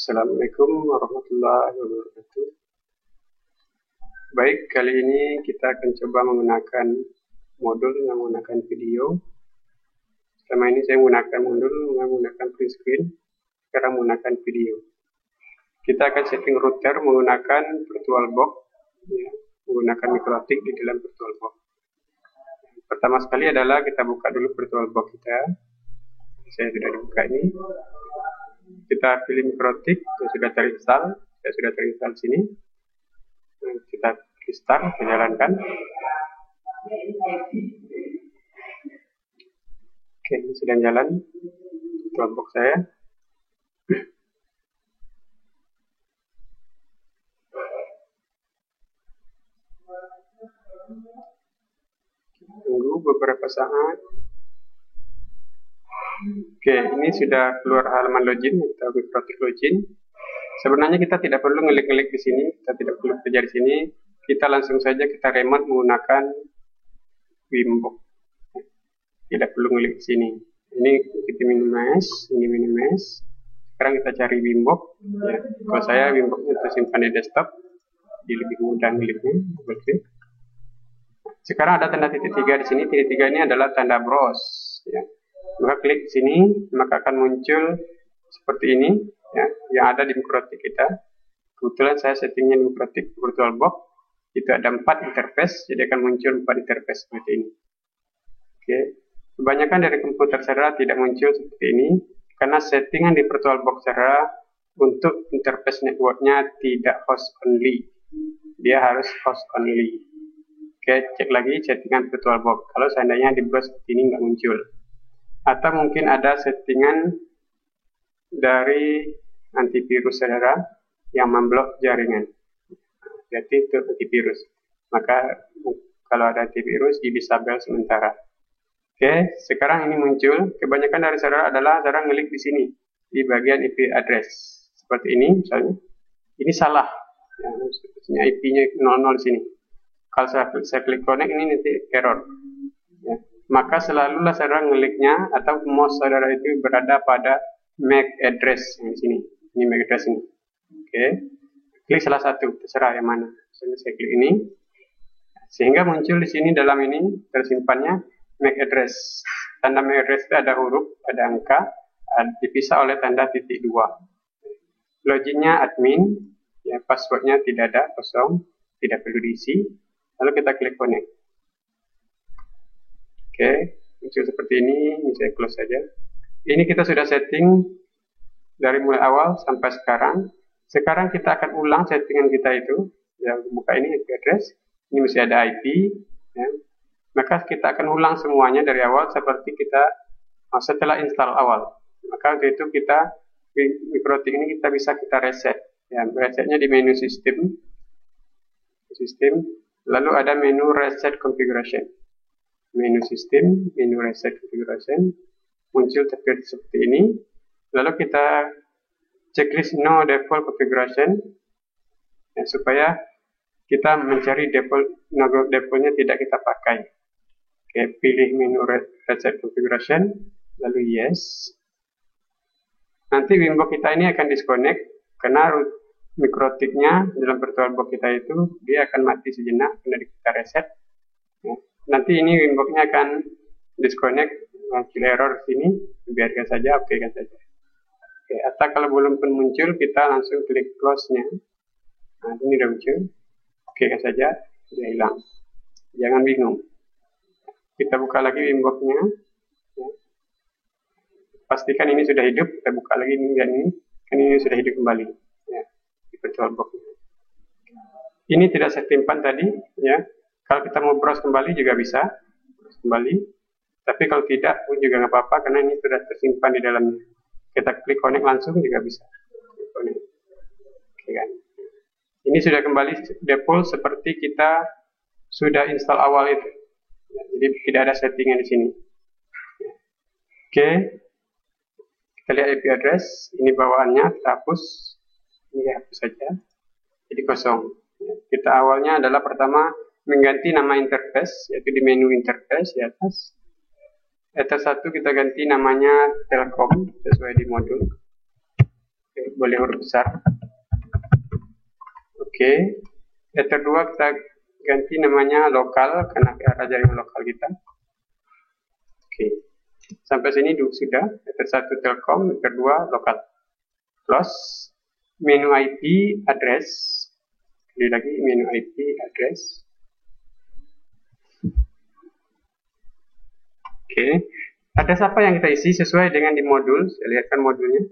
Assalamualaikum warahmatullahi wabarakatuh. Baik, kali ini kita akan coba menggunakan modul yang menggunakan video. Selama ini saya menggunakan modul menggunakan print screen, sekarang menggunakan video. Kita akan setting router menggunakan VirtualBox, ya, menggunakan mikrotik di dalam VirtualBox. Pertama sekali adalah kita buka dulu VirtualBox kita. Saya sudah dibuka ini. Kita pilih mikrotik yang sudah terinstall. Saya sudah terinstall sini. Kita restart, kita jalankan. Oke, ini sudah jalan VirtualBox saya. Tunggu beberapa saat. Oke, ini sudah keluar halaman login atau mikrotik login. Sebenarnya kita tidak perlu ngelik-ngelik di sini, kita tidak perlu kerja di sini. Kita langsung saja kita remote menggunakan Vimbox. Tidak perlu ngelik di sini. Ini kita minimize, ini minimize. Sekarang kita cari Vimbox. Ya, kalau saya Vimboxnya tersimpan di desktop, jadi lebih mudah ngeliknya. Double-klik. Sekarang ada tanda titik 3 di sini. Titik 3 ini adalah tanda browse. Ya. Maka klik sini, maka akan muncul seperti ini, ya, yang ada di mikrotik kita. Kebetulan saya settingnya di mikrotik VirtualBox, itu ada 4 interface, jadi akan muncul 4 interface seperti ini. Oke, kebanyakan dari komputer saya tidak muncul seperti ini, karena settingan di VirtualBox saya untuk interface networknya tidak host only, dia harus host only. Oke, cek lagi settingan VirtualBox. Kalau seandainya di browse seperti ini nggak muncul. Atau mungkin ada settingan dari antivirus saudara yang memblok jaringan. Jadi itu antivirus. Maka kalau ada antivirus disable sementara. Oke, sekarang ini muncul. Kebanyakan dari saudara adalah saudara ngelik di sini di bagian IP address. Seperti ini misalnya. Ini salah. Ya, IP-nya 00 di sini. Kalau saya klik connect ini nanti error. Ya. Maka selalulah saudara ngeliknya atau mouse saudara itu berada pada MAC address yang di sini. Ini MAC address ini. Oke. Klik salah satu, terserah yang mana. Saya klik ini. Sehingga muncul di sini dalam ini tersimpannya MAC address. Tanda MAC address itu ada huruf, ada angka, dipisah oleh tanda titik 2. Loginnya admin, ya, passwordnya tidak ada, kosong, tidak perlu diisi. Lalu kita klik connect. Oke, muncul seperti ini saya close saja. Ini kita sudah setting dari mulai awal sampai sekarang. Sekarang kita akan ulang settingan kita itu. Ya, buka ini IP address. Ini masih ada IP. Ya. Maka kita akan ulang semuanya dari awal seperti kita setelah install awal. Maka untuk itu kita mikrotik ini kita bisa kita reset. Ya, resetnya di menu sistem. Lalu ada menu reset configuration. Menu sistem, menu reset configuration, muncul terlihat seperti ini. Lalu kita checklist no default configuration, ya, supaya kita mencari defaultnya tidak kita pakai. Oke, pilih menu reset configuration, lalu yes. Nanti Vimbox kita ini akan disconnect karena mikrotiknya dalam VirtualBox kita itu dia akan mati sejenak karena kita reset. Ya. Nanti ini Vimbox-nya akan disconnect, muncul error sini, biarkan saja, oke kan saja. Oke, atau kalau belum pun muncul, kita langsung klik close-nya. Nah, ini udah muncul, oke kan saja, dia hilang. Jangan bingung. Kita buka lagi Vimbox-nya. Ya. Pastikan ini sudah hidup, kita buka lagi ini dan ini, kan ini sudah hidup kembali. Ya, di VirtualBox. Ini tidak saya simpan tadi, ya. Kalau kita mau browse kembali juga bisa, browse kembali. Tapi kalau tidak pun juga nggak apa-apa karena ini sudah tersimpan di dalamnya. Kita klik connect langsung juga bisa. Oke kan. Ini sudah kembali default seperti kita sudah install awal itu. Jadi tidak ada settingan di sini. Oke. Kita lihat IP address. Ini bawaannya kita hapus. Ini hapus saja. Jadi kosong. Kita awalnya adalah pertama mengganti nama interface, yaitu di menu interface di atas. Ether 1 kita ganti namanya Telkom sesuai di modul. Oke, boleh huruf besar. Oke. Ether 2 kita ganti namanya lokal karena ke arah jaringan lokal kita. Oke. Sampai sini sudah. Ether 1 Telkom, Ether 2 lokal. Close. Menu IP address. Kembali lagi menu IP address. Oke. Address apa yang kita isi sesuai dengan di modul. Saya lihatkan modulnya.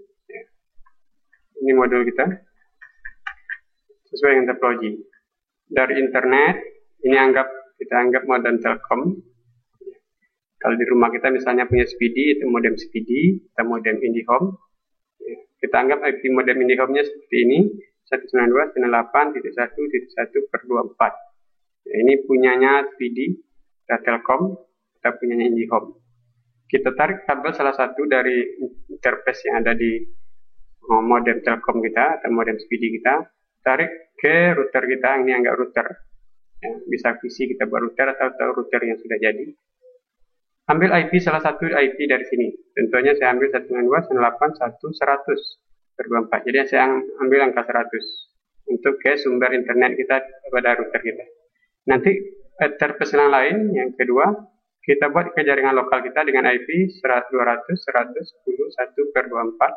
Ini modul kita. Sesuai dengan topologi. Dari internet, ini kita anggap modem Telkom. Kalau di rumah kita misalnya punya SPD, itu modem SPD, atau modem IndiHome. Kita anggap IP modem IndiHome-nya seperti ini, 192.168.1.1/24. Ini punyanya SPD, dan Telkom, kita punyanya IndiHome. Kita tarik kabel salah satu dari interface yang ada di modem Telkom kita, atau modem SPD kita, tarik ke router kita, ini anggap router. Ya, bisa PC kita buat router atau router yang sudah jadi. Ambil IP salah satu IP dari sini. Contohnya saya ambil 192.168.1.1/24. Jadi saya ambil angka 100 untuk ke sumber internet kita pada router kita. Nanti interface yang lain, yang kedua, kita buat ke jaringan lokal kita dengan IP 200.110.1/24.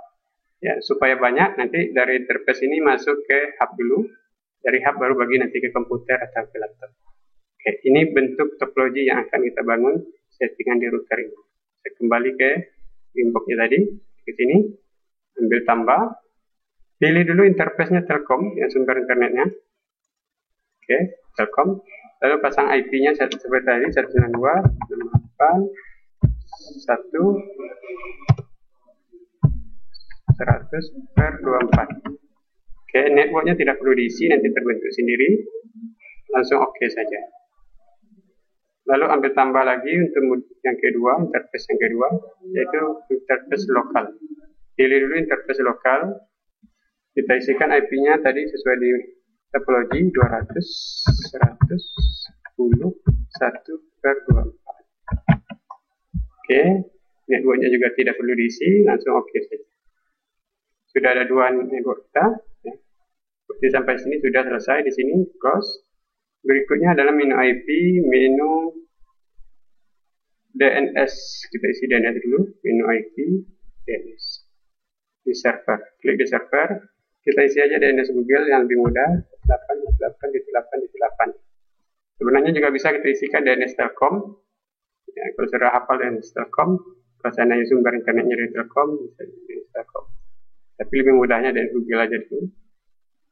Ya, supaya banyak, nanti dari interface ini masuk ke hub dulu, dari hub baru bagi nanti ke komputer atau ke laptop. Oke, ini bentuk topologi yang akan kita bangun settingan di router ini. Saya kembali ke inboxnya tadi, ke sini, ambil tambah, pilih dulu interface-nya Telkom, yang sumber internetnya. Oke, Telkom, lalu pasang IP-nya seperti tadi, 192.100/24. Oke, networknya tidak perlu diisi, nanti terbentuk sendiri. Langsung oke saja. Lalu ambil tambah lagi untuk yang kedua, interface yang kedua, yaitu interface lokal. Pilih dulu interface lokal. Kita isikan IP-nya tadi sesuai di topologi 200.110.1/24. Oke, networknya juga tidak perlu diisi, langsung oke saja. Sudah ada dua network kita. Ya. Seperti sampai sini sudah selesai di sini close. Berikutnya adalah menu IP, menu DNS. Kita isi DNS dulu, menu IP, DNS. Di server, klik di server. Kita isi aja DNS Google yang lebih mudah, 8.8.8.8. Sebenarnya juga bisa kita isikan DNS Telkom. Ya, kalau sudah hafal DNS Telkom, kalau seandainya sumber internetnya dari Telkom, bisa DNS Telkom. Tapi lebih mudahnya dari Google aja dulu.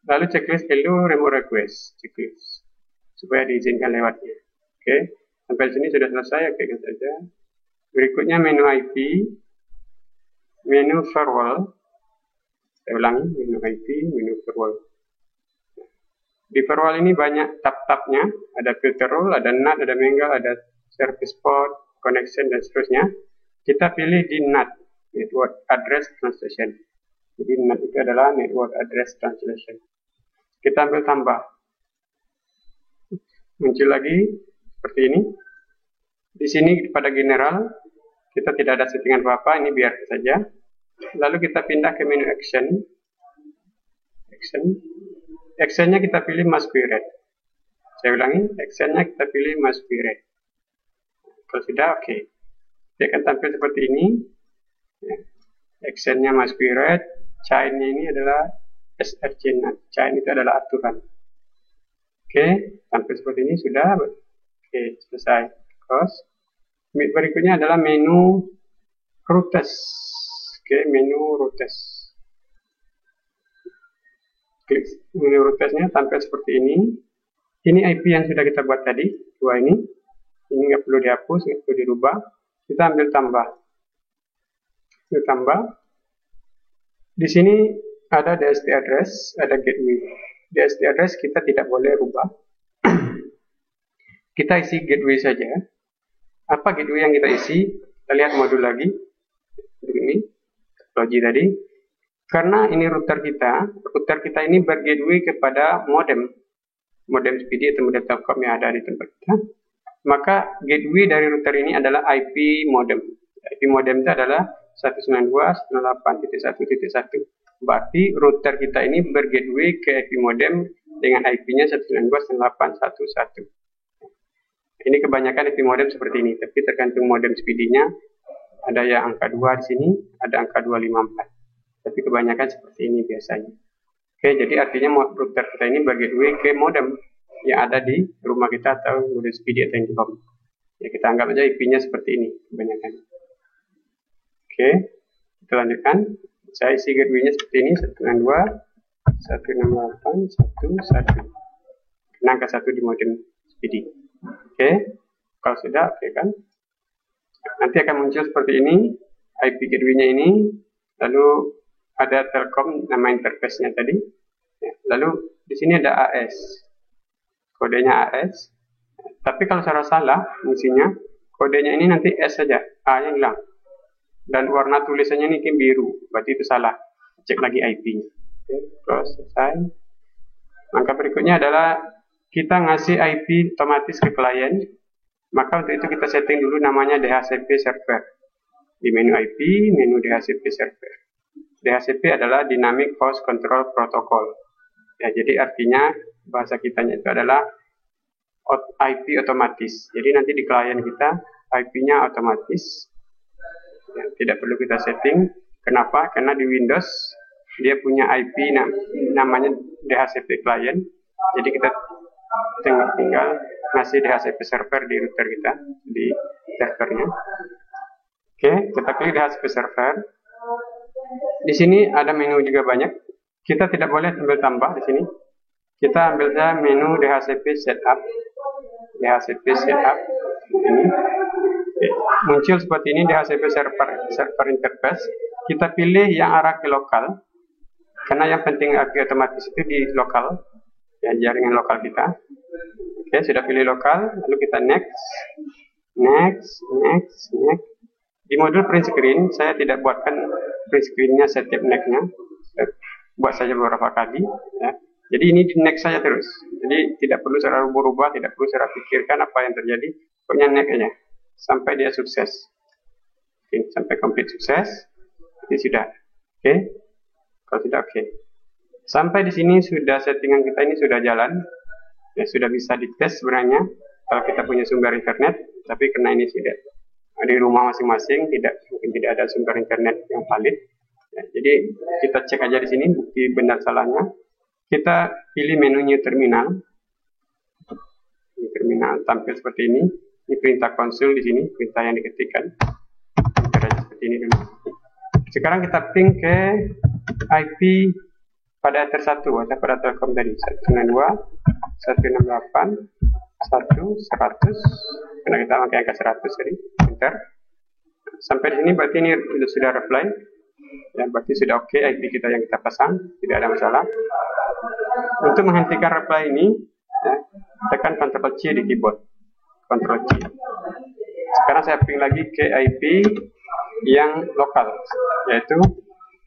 Lalu checklist hello remote request, checklist supaya diizinkan lewatnya. Oke, sampai sini sudah selesai. Oke, saja. Berikutnya menu IP, menu firewall. Saya ulangi, menu IP, menu firewall. Di firewall ini banyak tab-tabnya, ada filter rule, ada NAT, ada mangle, ada service port, connection dan seterusnya. Kita pilih di NAT, network address translation. Jadi NAT itu adalah network address translation. Kita ambil tambah. Muncul lagi seperti ini. Di sini pada general kita tidak ada settingan apa-apa, ini biar saja. Lalu kita pindah ke menu action. Actionnya kita pilih must be read. Saya ulangi, actionnya kita pilih must be read. Kalau sudah, oke. Dia akan tampil seperti ini. Actionnya must be read. Chain ini adalah SRC. Chain itu adalah aturan. Oke, tampil seperti ini sudah. Oke, selesai. Close. Berikutnya adalah menu routes. Oke, menu routes. Klik menu routesnya tampil seperti ini. Ini IP yang sudah kita buat tadi, dua ini. Ini nggak perlu dihapus, nggak perlu dirubah. Kita ambil tambah. Ambil tambah. Di sini ada DST address, ada gateway. DST address kita tidak boleh rubah. Kita isi gateway saja. Apa gateway yang kita isi? Kita lihat modul lagi. Ini, topologi tadi. Karena ini router kita ini bergateway kepada modem SPD atau modem Telkom yang ada di tempat kita. Maka gateway dari router ini adalah IP modem. IP modem itu adalah 192.168.1.1. Berarti router kita ini bergateway ke IP modem dengan IP-nya 192.168.1.1. Ini kebanyakan IP modem seperti ini, tapi tergantung modem speed-nya. Ada yang angka 2 di sini, ada angka 254. Tapi kebanyakan seperti ini biasanya. Oke, jadi artinya router kita ini bergateway ke modem yang ada di rumah kita atau modem speed atau intercom. Ya, kita anggap aja IP-nya seperti ini kebanyakan. Oke, kita lanjutkan. Saya isi gateway-nya seperti ini, 192.168.1.1. Kena angka 1 di modem speedy. Oke, kalau sudah, oke kan? Nanti akan muncul seperti ini, IP gateway-nya ini, lalu ada Telkom nama interface-nya tadi. Ya, lalu di sini ada AS, kodenya AS. Tapi kalau saya salah, fungsinya kodenya ini nanti S saja, A-nya hilang. Dan warna tulisannya ini biru, berarti itu salah. Cek lagi IP-nya. Oke, terus selesai. Langkah berikutnya adalah kita ngasih IP otomatis ke klien. Maka untuk itu kita setting dulu namanya DHCP server. Di menu IP, menu DHCP server. DHCP adalah Dynamic Host Control Protocol. Ya, jadi artinya bahasa kitanya itu adalah IP otomatis. Jadi nanti di klien kita IP-nya otomatis. Ya, tidak perlu kita setting. Kenapa? Karena di Windows dia punya IP namanya DHCP client. Jadi kita tinggal ngasih DHCP server di router kita, di servernya. Oke, kita klik DHCP server. Di sini ada menu juga banyak. Kita tidak boleh ambil tambah di sini. Kita ambil saja menu DHCP setup. DHCP setup ini. Oke, muncul seperti ini DHCP server interface. Kita pilih yang arah ke lokal. Karena yang penting IP otomatis itu di lokal. Ya, jaringan lokal kita. Oke, sudah pilih lokal, lalu kita next. Di modul print screen, saya tidak buatkan print screen-nya setiap next-nya. Buat saja beberapa kali. Ya. Jadi ini di next saja terus. Jadi tidak perlu secara berubah, tidak perlu secara pikirkan apa yang terjadi. Pokoknya next aja. Sampai dia sukses. Oke, sampai complete sukses. Ini sudah. Oke. Kalau sudah oke. Sampai di sini sudah settingan kita ini sudah jalan. Ya, sudah bisa dites sebenarnya kalau kita punya sumber internet, tapi karena ini tidak di rumah masing-masing, mungkin tidak ada sumber internet yang valid. Ya, jadi kita cek aja di sini bukti benar salahnya. Kita pilih menu new terminal. Ini terminal tampil seperti ini. Ini perintah konsul di sini, perintah yang diketikkan. Caranya seperti ini dulu. Sekarang kita ping ke IP pada ether 1 atau pada Telkom tadi 192.168.1.100 karena kita pakai angka 100 tadi, enter. Sampai di sini berarti ini sudah reply. Ya, berarti sudah oke IP kita yang kita pasang, tidak ada masalah. Untuk menghentikan reply ini, ya, tekan Ctrl C di keyboard. Ctrl C. Sekarang saya ping lagi ke IP yang lokal, yaitu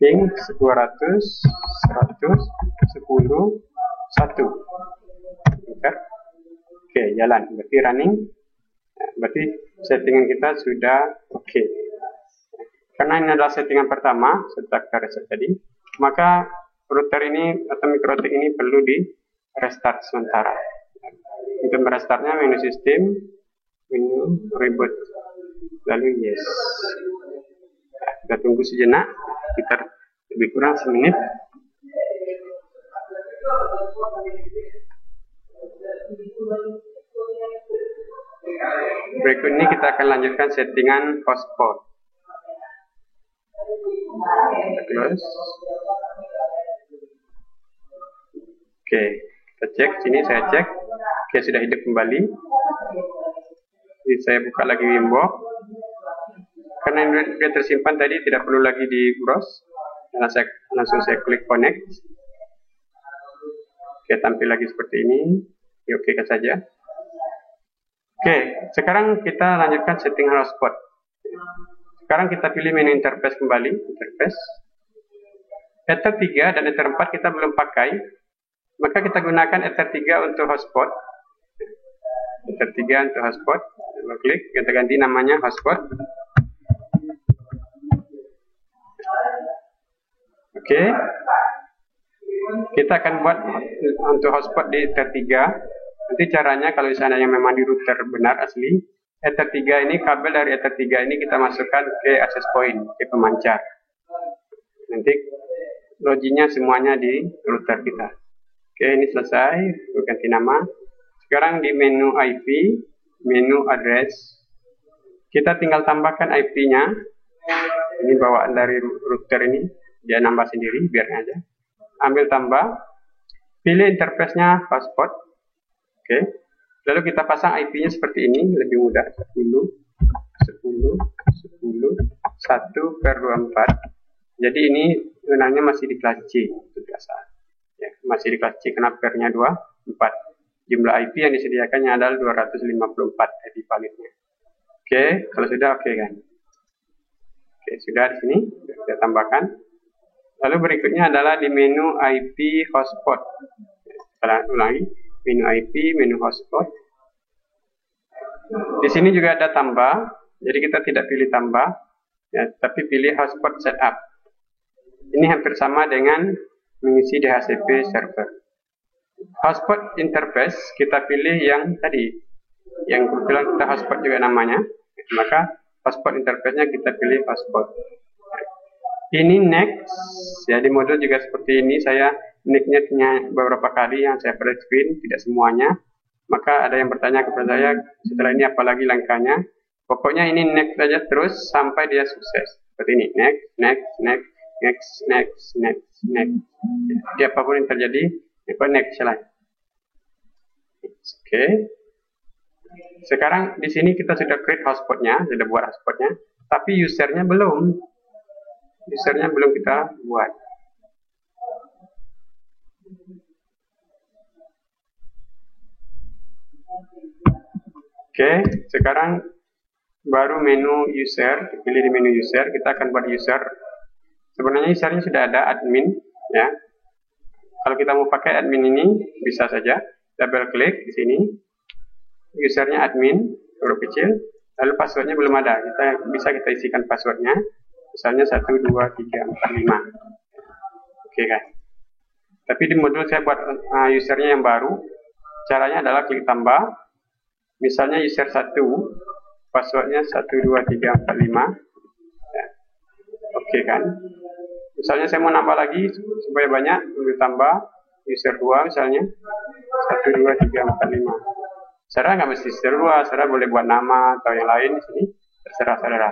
ping 200.100.10.1. Enter. Oke, jalan. Berarti running. Ya, berarti settingan kita sudah oke. Karena ini adalah settingan pertama setelah kita reset tadi, maka router ini atau mikrotik ini perlu di restart sementara. Untuk merestartnya menu sistem, menu reboot, lalu yes. Nah, kita tunggu sejenak, sekitar lebih kurang semenit. Berikut ini kita akan lanjutkan settingan hotspot. Kita close. Oke, kita cek sini, saya cek. Oke, sudah hidup kembali. Jadi saya buka lagi Wimbo. Karena dia tersimpan tadi, tidak perlu lagi di browse. Langsung saya klik connect. Oke, tampil lagi seperti ini. Oke kan saja. Oke, sekarang kita lanjutkan setting hotspot. Sekarang kita pilih menu interface kembali, interface. Ether 3 dan Ether 4 kita belum pakai, maka kita gunakan Ether 3 untuk hotspot. Ether 3 untuk hotspot, kita klik, kita ganti namanya hotspot. Oke. Kita akan buat untuk hotspot di Ether 3. Nanti caranya kalau misalnya yang memang di router benar asli, Ether 3 ini, kabel dari Ether 3 ini kita masukkan ke access point, ke pemancar. Nanti loginya semuanya di router kita. Oke, ini selesai, ganti nama. Sekarang di menu IP, menu address, kita tinggal tambahkan IP-nya. Ini bawaan dari router ini, dia nambah sendiri, biarnya aja. Ambil tambah, pilih interface-nya hotspot. Oke. Lalu kita pasang IP-nya seperti ini, lebih mudah, 10, 10, 10, 1/24. Jadi ini sebenarnya masih di kelas C, itu biasa. Ya, masih di kelas C, karena pair-nya 2, 4. Jumlah IP yang disediakannya adalah 254 IP validnya. Oke, kalau sudah oke kan. Oke, sudah di sini, kita tambahkan. Lalu berikutnya adalah di menu IP hotspot. Kita ulangi, menu IP, menu hotspot. Di sini juga ada tambah, jadi kita tidak pilih tambah, ya, tapi pilih hotspot setup. Ini hampir sama dengan mengisi DHCP server. Hotspot interface kita pilih yang tadi, yang kebetulan kita hotspot juga namanya, maka hotspot interface-nya kita pilih hotspot. Ini next, ya di modul juga seperti ini, saya nicknya beberapa kali yang saya pernah screen, tidak semuanya. Maka ada yang bertanya kepada saya, setelah ini apalagi langkahnya. Pokoknya ini next saja terus sampai dia sukses. Seperti ini, next, next, next, next, next, next, next. Jadi apapun yang terjadi, next lah. Oke. Sekarang di sini kita sudah create hotspotnya, sudah buat hotspotnya, tapi usernya belum. Usernya belum kita buat. Oke, sekarang baru menu user, pilih di menu user, kita akan buat user. Sebenarnya usernya sudah ada admin, ya. Kalau kita mau pakai admin ini, bisa saja double klik di sini. Usernya admin, huruf kecil, lalu passwordnya belum ada. Kita isikan passwordnya. Misalnya 1, 2, 3, 4, 5. Oke kan. Tapi di modul saya buat usernya yang baru. Caranya adalah klik tambah. Misalnya user 1, passwordnya 1, 2, 3, 4, 5. Ya. Oke kan. Misalnya saya mau nambah lagi supaya banyak, klik tambah. User 2 misalnya 1, 2, 3, 4, 5. Saudara nggak mesti user 2, saudara boleh buat nama atau yang lain di sini. Terserah saudara.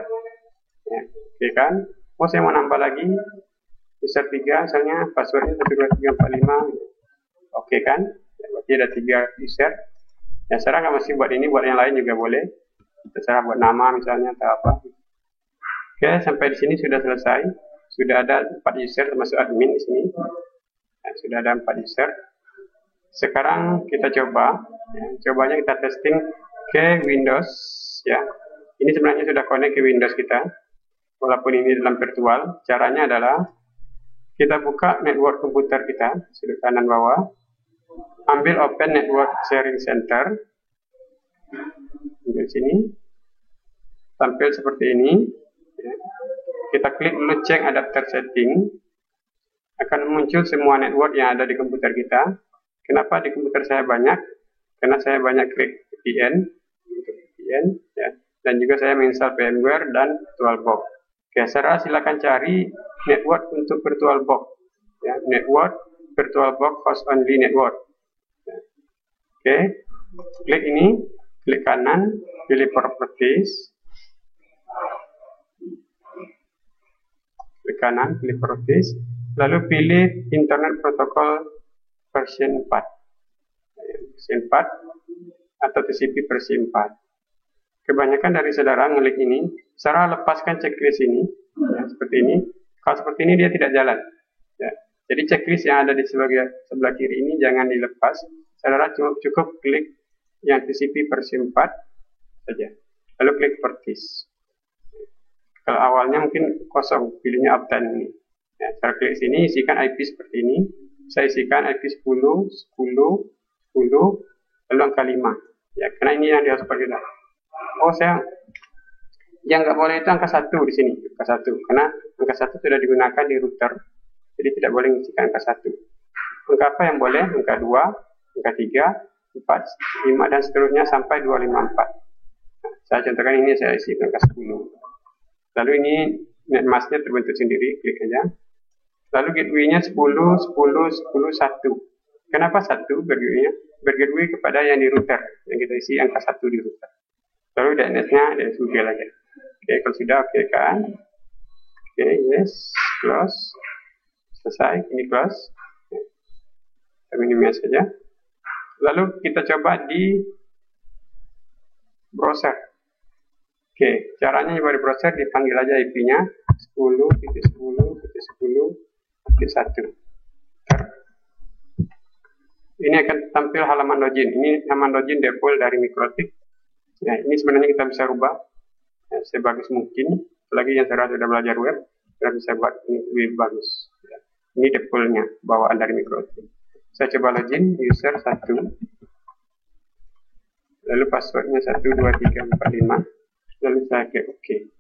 Ya, oke kan? Oh, saya mau nambah lagi user 3 misalnya passwordnya 1, 2, 3, 4, 5. Oke kan? Ya, berarti ada 3 user. Ya, saya nggak mesti buat ini, buat yang lain juga boleh. Terserah buat nama misalnya atau apa. Oke, sampai di sini sudah selesai. Sudah ada 4 user termasuk admin di sini. Ya, sudah ada 4 user. Sekarang kita coba. Ya, cobanya kita testing ke Windows. Ya, ini sebenarnya sudah connect ke Windows kita. Walaupun ini dalam virtual, caranya adalah kita buka network komputer kita, sudut kanan bawah, ambil Open Network Sharing Center, di sini, tampil seperti ini, ya. Kita klik dulu Check Adapter Setting, akan muncul semua network yang ada di komputer kita. Kenapa di komputer saya banyak? Karena saya banyak klik VPN, ya. Dan juga saya menginstal VMware dan VirtualBox. Oke, saudara silakan cari network untuk VirtualBox. Ya, network VirtualBox host only network. Ya. Oke, klik ini, klik kanan, pilih properties. Klik kanan, pilih properties, lalu pilih Internet Protocol version 4. Version 4 atau TCP versi 4. Kebanyakan dari saudara ngelik ini, saudara lepaskan checklist ini, ya, seperti ini. Kalau seperti ini dia tidak jalan. Ya. Jadi checklist yang ada di sebelah kiri ini jangan dilepas. Saudara cukup klik yang TCP versi 4 saja. Lalu klik Properties. Kalau awalnya mungkin kosong, pilihnya Uptime ini. Ya, cara klik sini, isikan IP seperti ini. Saya isikan IP 10, 10, 10, lalu angka 5. Ya, karena ini yang di hotspot kita. Oh, yang nggak boleh itu angka 1 di sini, angka 1, karena angka 1 sudah digunakan di router Jadi tidak boleh mengisikan angka 1. Angka apa yang boleh? Angka 2, angka 3, 4, 5, dan seterusnya sampai 254. Nah, saya contohkan ini, saya isi angka 10. Lalu ini net masknya terbentuk sendiri, klik aja. Lalu gateway-nya 10, 10, 10, 1. Kenapa 1 gateway-nya? Bergateway kepada yang di router, yang kita isi angka 1 di router. Lalu DNS-nya dari Google aja. Oke, kalau sudah oke kan? Oke, yes, close. Selesai, ini close. Kita minimize saja. Lalu kita coba di browser. Oke, caranya di browser dipanggil aja IP-nya 10.10.10.1. Ini akan tampil halaman login. Ini halaman login default dari Mikrotik. Ya, ini sebenarnya kita bisa rubah ya, sebagus mungkin. Apalagi yang sudah belajar web, kita bisa buat ini lebih bagus. Ya. Ini defaultnya, bawaan dari Mikrotik. Saya coba login, user 1. Lalu passwordnya 12345. Lalu saya klik OK.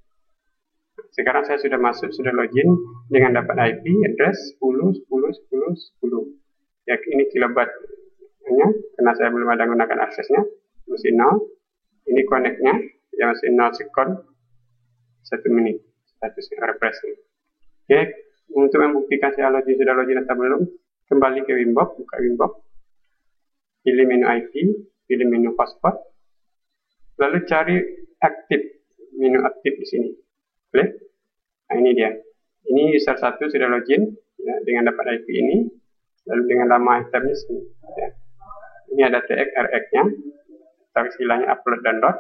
Sekarang saya sudah masuk, sudah login dengan dapat IP address 10.10.10.10. Ya, ini kilobyte-nya, karena saya belum ada menggunakan aksesnya, masih 0. Ini connect-nya, yang masih 0 second, 1 menit, status refreshing. Oke, untuk membuktikan saya sudah login atau belum, kembali ke Winbox, buka Winbox, pilih menu IP, pilih menu hotspot, lalu cari aktif, menu aktif di sini. Klik. Nah, ini dia. Ini user 1 sudah login ya, dengan dapat IP ini. Lalu dengan nama itemnya sini. Ya. Ini ada TX, RX-nya. Tapi istilahnya upload download.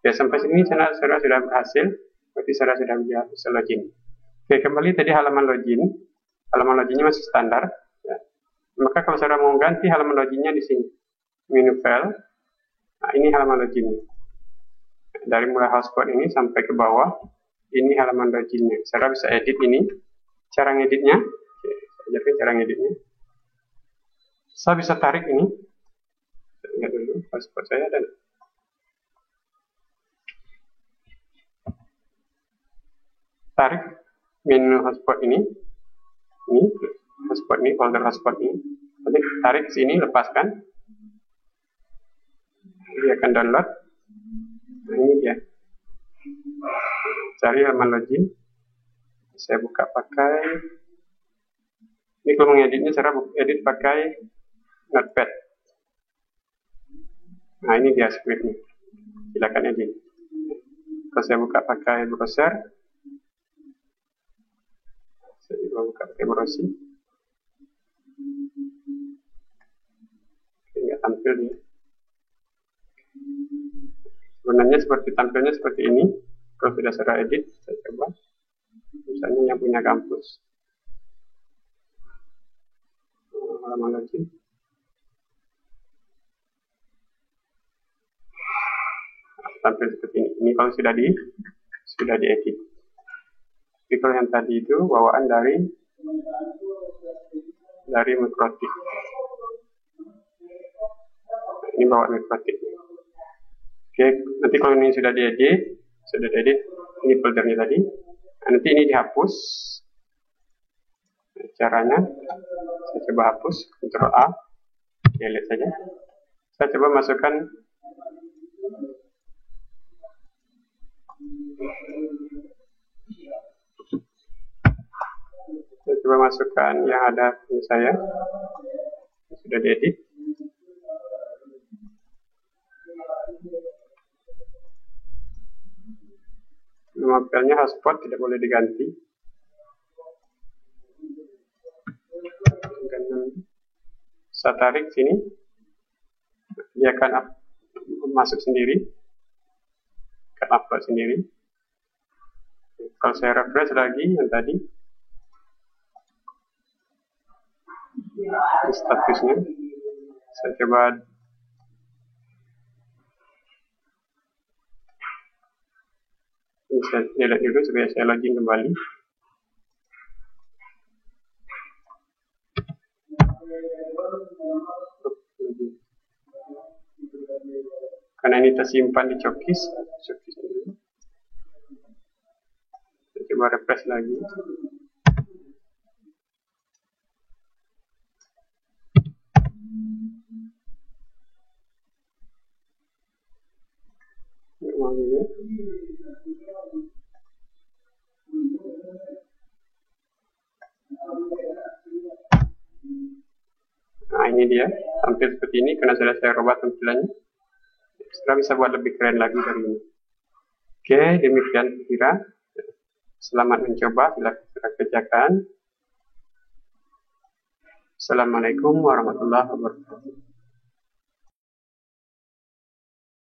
Ya, sampai sini channel sudah berhasil. Berarti sudah bisa login. Oke, kembali tadi halaman login. Halaman loginnya masih standar. Ya. Maka kalau saudara mau ganti halaman loginnya di sini. Menu file. Nah, ini halaman loginnya. Dari mulai hotspot ini sampai ke bawah. Ini halaman loginnya. Saudara bisa edit ini. Cara ngeditnya. Jadi cara ngeditnya. Saya bisa tarik ini. Lihat dulu hotspot saya dan tarik menu hotspot ini hotspot ini, folder hotspot ini. Nanti tarik sini, lepaskan. Dia akan download. Nah, ini dia. Cari halaman login. Saya buka pakai. Ini kalau mengeditnya, cara edit pakai Notepad. Nah, ini dia scriptnya. Silakan edit. Kalau saya buka pakai browser, saya juga buka pakai browser. Oke, nggak tampil dia. Sebenarnya tampilnya seperti ini. Kalau sudah saya edit, saya coba. Misalnya yang punya kampus. Halaman login. Tampil seperti ini. Ini kalau sudah diedit. Tapi kalau yang tadi itu bawaan dari Mikrotik. Ini bawaan Mikrotik. Oke, nanti kalau ini sudah diedit, ini foldernya tadi. Nah, nanti ini dihapus. Caranya, saya coba hapus, Ctrl A, delete saja. Saya coba masukkan yang ada di saya, sudah diedit. Nama filenya hotspot tidak boleh diganti. Saya tarik sini, dia akan masuk sendiri, akan upload sendiri. Kalau saya refresh lagi yang tadi, statusnya, saya coba ini saya lihat dulu supaya saya login kembali. Karena ini tersimpan di Cokis dulu. Saya coba refresh lagi. semua gitu. Nah, ini dia tampil seperti ini karena sudah saya rubah tampilannya. Setelah bisa buat lebih keren lagi dari ini. Oke, demikian kira. Selamat mencoba, silakan kerjakan. Assalamualaikum warahmatullahi wabarakatuh.